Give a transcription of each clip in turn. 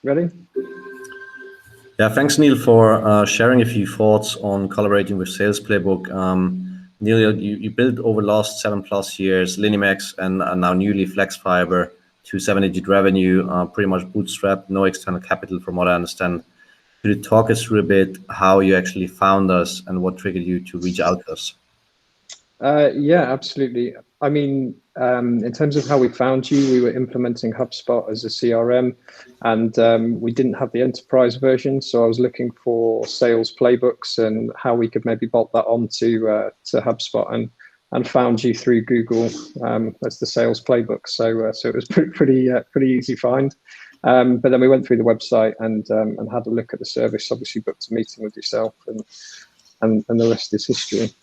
Ready? Yeah, thanks, Neil, for sharing a few thoughts on collaborating with SalesPlaybook. Neil, you built over the last 7+ years Linimex and now newly FlexFiber to 7-digit revenue, pretty much bootstrapped, no external capital from what I understand. Could you talk us through a bit how you actually found us and what triggered you to reach out to us? Yeah, absolutely. I mean, in terms of how we found you, we were implementing HubSpot as a CRM, and we didn't have the enterprise version. So I was looking for sales playbooks and how we could maybe bolt that onto to HubSpot, and found you through Google as the sales playbook. So it was pretty easy find. But then we went through the website and had a look at the service. Obviously, booked a meeting with yourself, and the rest is history.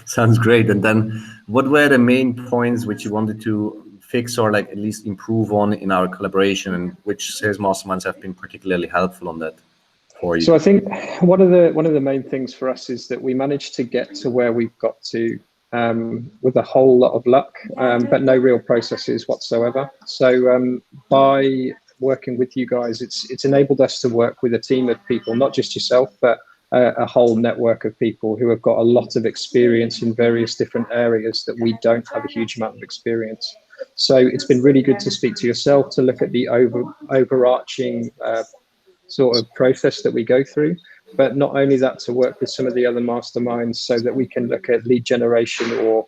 Sounds great. And then what were the main points which you wanted to fix or like at least improve on in our collaboration, and which sales masterminds have been particularly helpful on that for you? So I think one of the main things for us is that we managed to get to where we've got to with a whole lot of luck, but no real processes whatsoever. So by working with you guys, it's enabled us to work with a team of people, not just yourself, but a whole network of people who have got a lot of experience in various different areas that we don't have a huge amount of experience. So it's been really good to speak to yourself, to look at the overarching sort of process that we go through, but not only that, to work with some of the other masterminds so that we can look at lead generation or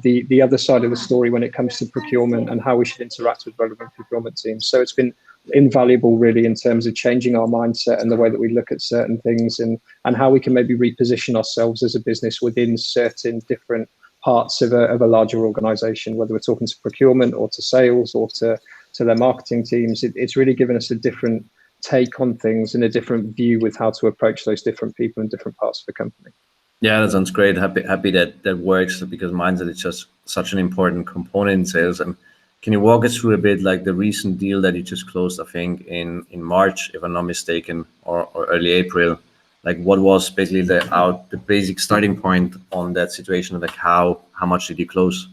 the other side of the story when it comes to procurement and how we should interact with relevant procurement teams. So it's been invaluable really in terms of changing our mindset and the way that we look at certain things, and how we can maybe reposition ourselves as a business within certain different parts of a larger organization, whether we're talking to procurement or to sales or to their marketing teams. It's really given us a different take on things and a different view with how to approach those different people in different parts of the company. Yeah, that sounds great. Happy that works, because mindset is just such an important component in sales. And can you walk us through a bit like the recent deal that you just closed, I think in March, if I'm not mistaken, or early April? Like what was basically the basic starting point on that situation? Like how much did you close?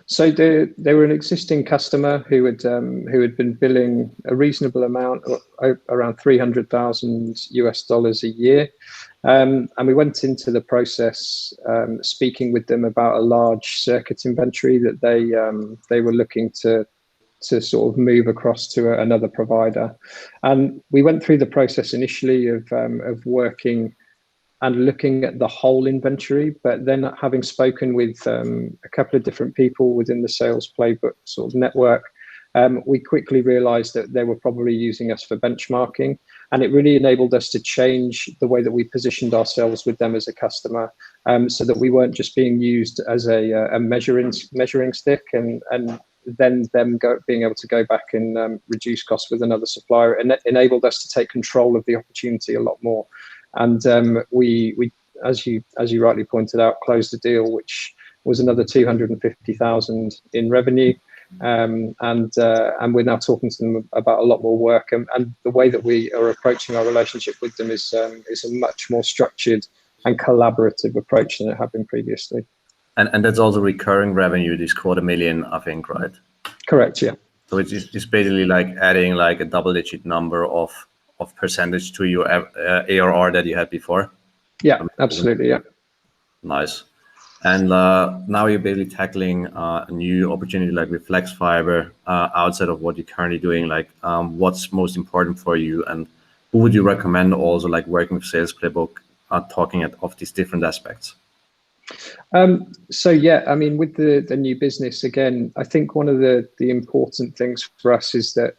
So they were an existing customer who had been billing a reasonable amount, around $300,000 a year, and we went into the process speaking with them about a large circuit inventory that they were looking to sort of move across to another provider, and we went through the process initially of working and looking at the whole inventory. But then having spoken with a couple of different people within the sales playbook sort of network, we quickly realized that they were probably using us for benchmarking. And it really enabled us to change the way that we positioned ourselves with them as a customer, so that we weren't just being used as a measuring stick and then them being able to go back and reduce costs with another supplier. And it enabled us to take control of the opportunity a lot more. And we, as you rightly pointed out, closed the deal, which was another 250,000 in revenue. And we're now talking to them about a lot more work. And the way that we are approaching our relationship with them is a much more structured and collaborative approach than it had been previously. And that's also recurring revenue, this $250,000, I think, right? Correct, yeah. So it's basically like adding like a double-digit number of percentage to your ARR that you had before. Yeah, absolutely, yeah. Nice. And now you're basically tackling a new opportunity like with FlexFiber outside of what you're currently doing. Like what's most important for you, and who would you recommend also like working with SalesPlaybook, talking of these different aspects? So yeah, I mean, with the new business, again, I think one of the important things for us is that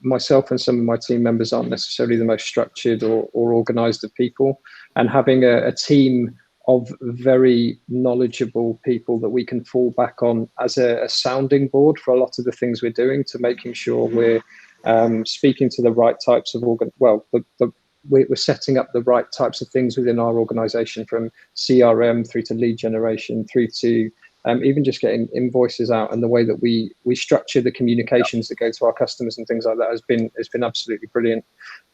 myself and some of my team members aren't necessarily the most structured or organized of people, and having a team of very knowledgeable people that we can fall back on as a sounding board for a lot of the things we're doing, to making sure we're speaking to the right types of we're setting up the right types of things within our organization, from CRM through to lead generation through to even just getting invoices out, and the way that we structure the communications that go to our customers and things like that has been absolutely brilliant.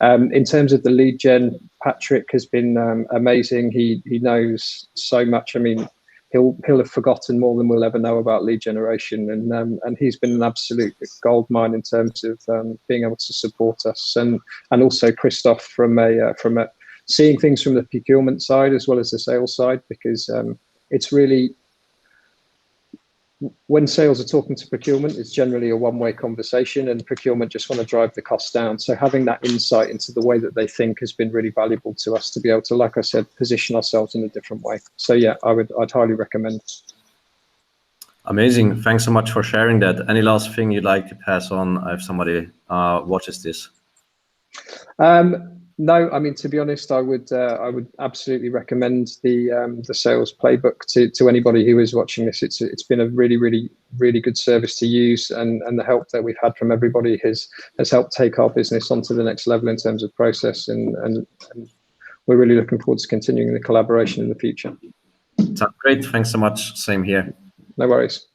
In terms of the lead gen, Patrick has been amazing. He knows so much. I mean, he'll have forgotten more than we'll ever know about lead generation, and he's been an absolute gold mine in terms of being able to support us, and also Christoph from a seeing things from the procurement side as well as the sales side, because it's really, when sales are talking to procurement, it's generally a one-way conversation, and procurement just want to drive the cost down. So having that insight into the way that they think has been really valuable to us to be able to, like I said, position ourselves in a different way. So yeah, I'd highly recommend. Amazing. Thanks so much for sharing that. Any last thing you'd like to pass on if somebody watches this? No, I mean, to be honest, I would absolutely recommend the Sales Playbook to anybody who is watching this. It's been a really good service to use, and the help that we've had from everybody has helped take our business onto the next level in terms of process, and we're really looking forward to continuing the collaboration in the future. Sounds great. Thanks so much. Same here. No worries.